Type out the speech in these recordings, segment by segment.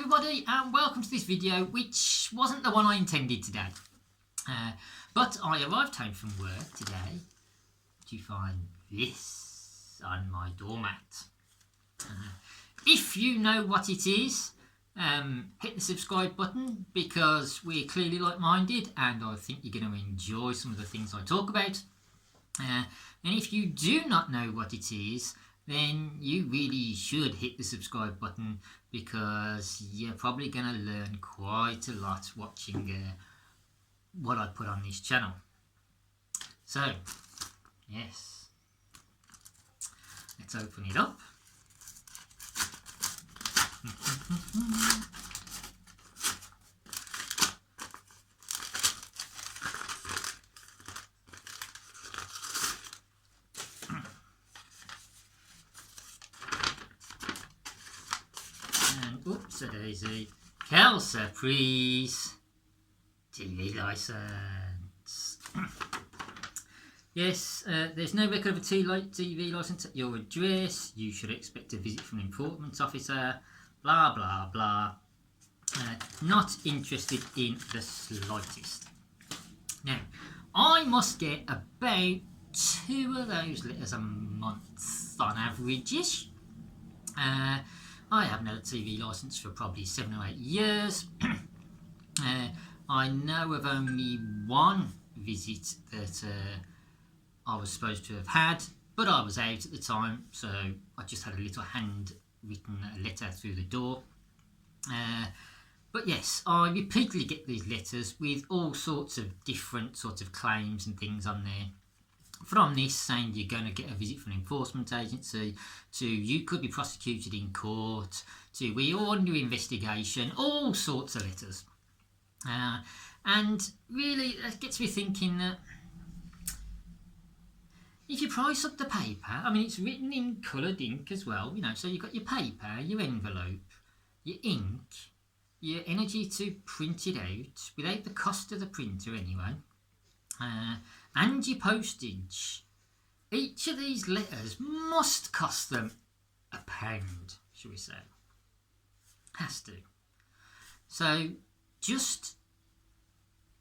everybody and welcome to this video, which wasn't the one I intended today. But I arrived home from work today to find this on my doormat. If you know what it is, hit the subscribe button because we're clearly like-minded and I think you're going to enjoy some of the things I talk about. And if you do not know what it is, then you really should hit the subscribe button because you're probably going to learn quite a lot watching what I put on this channel. So, yes, let's open it up. Oops, a daisy. Quelle surprise! TV license. Yes, there's no record of a TV license at your address. You should expect a visit from an enforcement officer. Blah, blah, blah. Not interested in the slightest. Now, I must get about 2 of those letters a month on average-ish. I haven't had a TV licence for probably 7 or 8 years. I know of only one visit that I was supposed to have had, but I was out at the time, so I just had a little handwritten letter through the door. But yes, I repeatedly get these letters with all sorts of different sorts of claims and things on there. From this saying you're going to get a visit from an enforcement agency, to you could be prosecuted in court, to we're under investigation, all sorts of letters. And really it gets me thinking that if you price up the paper, I mean it's written in coloured ink as well, you know, so you've got your paper, your envelope, your ink, your energy to print it out without the cost of the printer anyway. And your postage. Each of these letters must cost them £1, shall we say. Has to. So just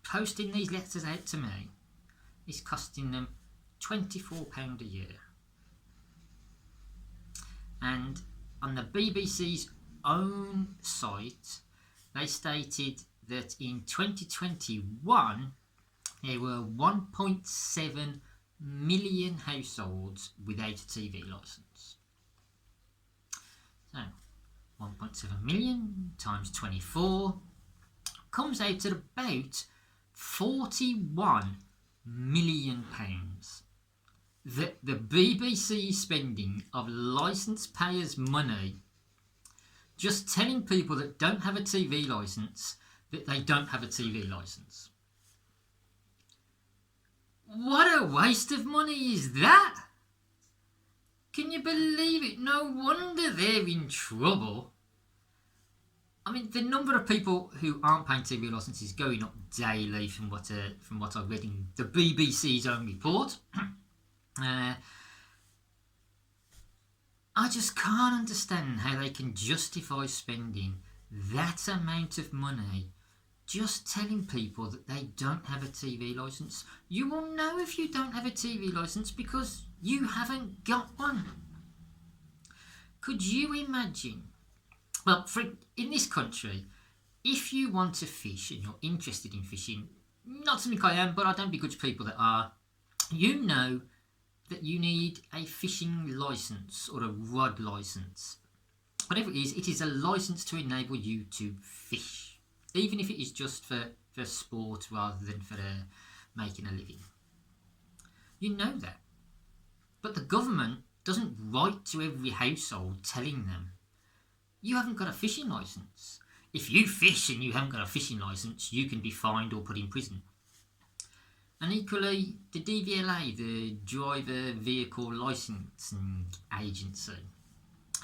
posting these letters out to me is costing them £24 a year. And on the BBC's own site, they stated that in 2021 there were 1.7 million households without a TV licence. So, 1.7 million times 24 comes out at about £41 million that the BBC is spending of licence payers' money just telling people that don't have a TV licence that they don't have a TV licence. What a waste of money is that? Can you believe it? No wonder they're in trouble. I mean, the number of people who aren't paying TV licences is going up daily from what I've read in the BBC's own report. I just can't understand how they can justify spending that amount of money just telling people that they don't have a TV licence. You will know if you don't have a TV licence because you haven't got one. Could you imagine? Well, in this country, if you want to fish and you're interested in fishing, not something I am, but I don't begrudge people that are, you know that you need a fishing licence or a rod licence. Whatever it is a licence to enable you to fish. Even if it is just for sport rather than for making a living. You know that. But the government doesn't write to every household telling them, you haven't got a fishing licence. If you fish and you haven't got a fishing licence, you can be fined or put in prison. And equally, the DVLA, the Driver Vehicle Licensing Agency,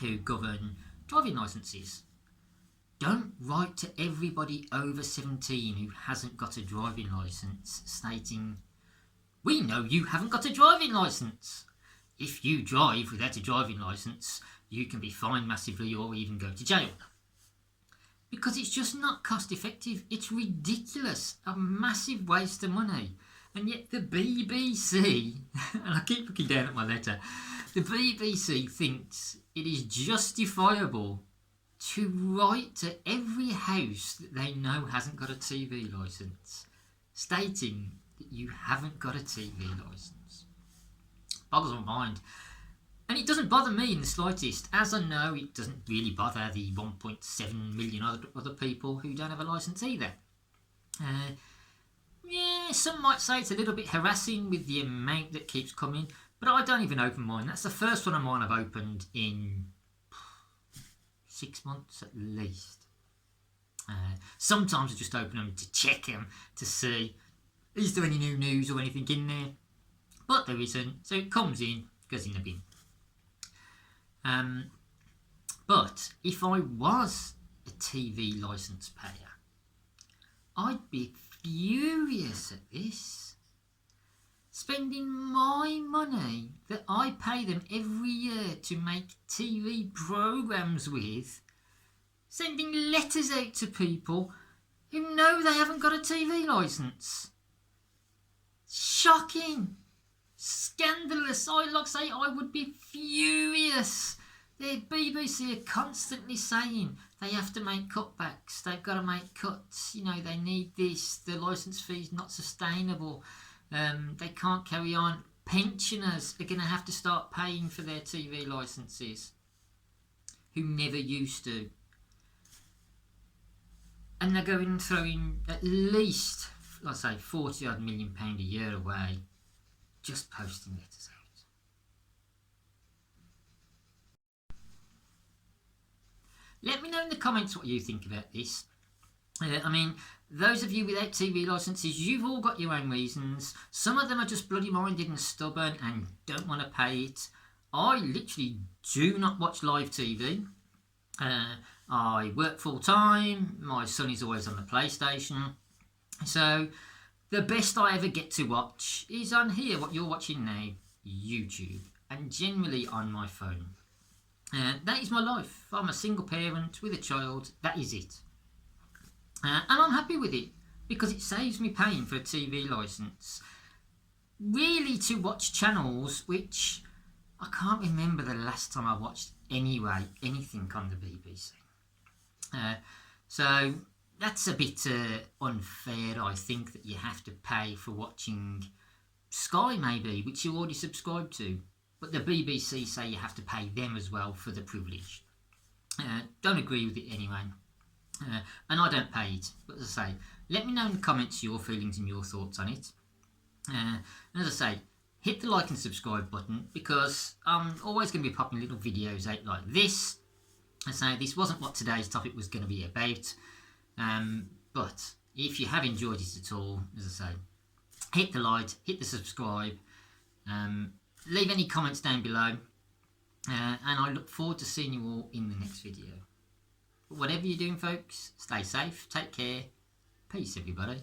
who govern driving licences, don't write to everybody over 17 who hasn't got a driving licence stating, we know you haven't got a driving licence. If you drive without a driving licence, you can be fined massively or even go to jail. because it's just not cost effective. It's ridiculous, a massive waste of money. And yet the BBC, and I keep looking down at my letter, the BBC thinks it is justifiable to write to every house that they know hasn't got a TV licence, stating that you haven't got a TV licence. Boggles my mind. And it doesn't bother me in the slightest, as I know it doesn't really bother the 1.7 million other people who don't have a licence either. Yeah, some might say it's a little bit harassing with the amount that keeps coming, but I don't even open mine. That's the first one of mine I've opened in 6 months at least. Sometimes I just open them to check them to see, is there any new news or anything in there? But there isn't, so it comes in, goes in the bin. But if I was a TV licence payer, I'd be furious at this. Spending my money that I pay them every year to make TV programmes with, sending letters out to people who know they haven't got a TV licence. Shocking. Scandalous. I would be furious. The BBC are constantly saying they have to make cutbacks, they've got to make cuts, they need this, the licence fee's not sustainable, they can't carry on. Pensioners are going to have to start paying for their TV licences, who never used to. And they're going and throwing at least, let's say, £40 million a year away, just posting letters out. Let me know in the comments what you think about this. Those of you without TV licences, you've all got your own reasons. Some of them are just bloody minded and stubborn and don't want to pay it. I literally do not watch live TV. I work full time. My son is always on the PlayStation. So the best I ever get to watch is on here, what you're watching now, YouTube, and generally on my phone. That is my life. I'm a single parent with a child. That is it. And I'm happy with it because it saves me paying for a TV licence. Really, to watch channels which I can't remember the last time I watched anything on the BBC. So that's a bit unfair, I think, that you have to pay for watching Sky maybe, which you already subscribe to. But the BBC say you have to pay them as well for the privilege. Don't agree with it anyway. And I don't pay it. But as I say, let me know in the comments your feelings and your thoughts on it. And as I say, hit the like and subscribe button, because I'm always going to be popping little videos out like this. I say this wasn't what today's topic was going to be about. But if you have enjoyed it at all, as I say, hit the like, hit the subscribe. Leave any comments down below, and I look forward to seeing you all in the next video. But whatever you're doing, folks, stay safe, take care, peace everybody.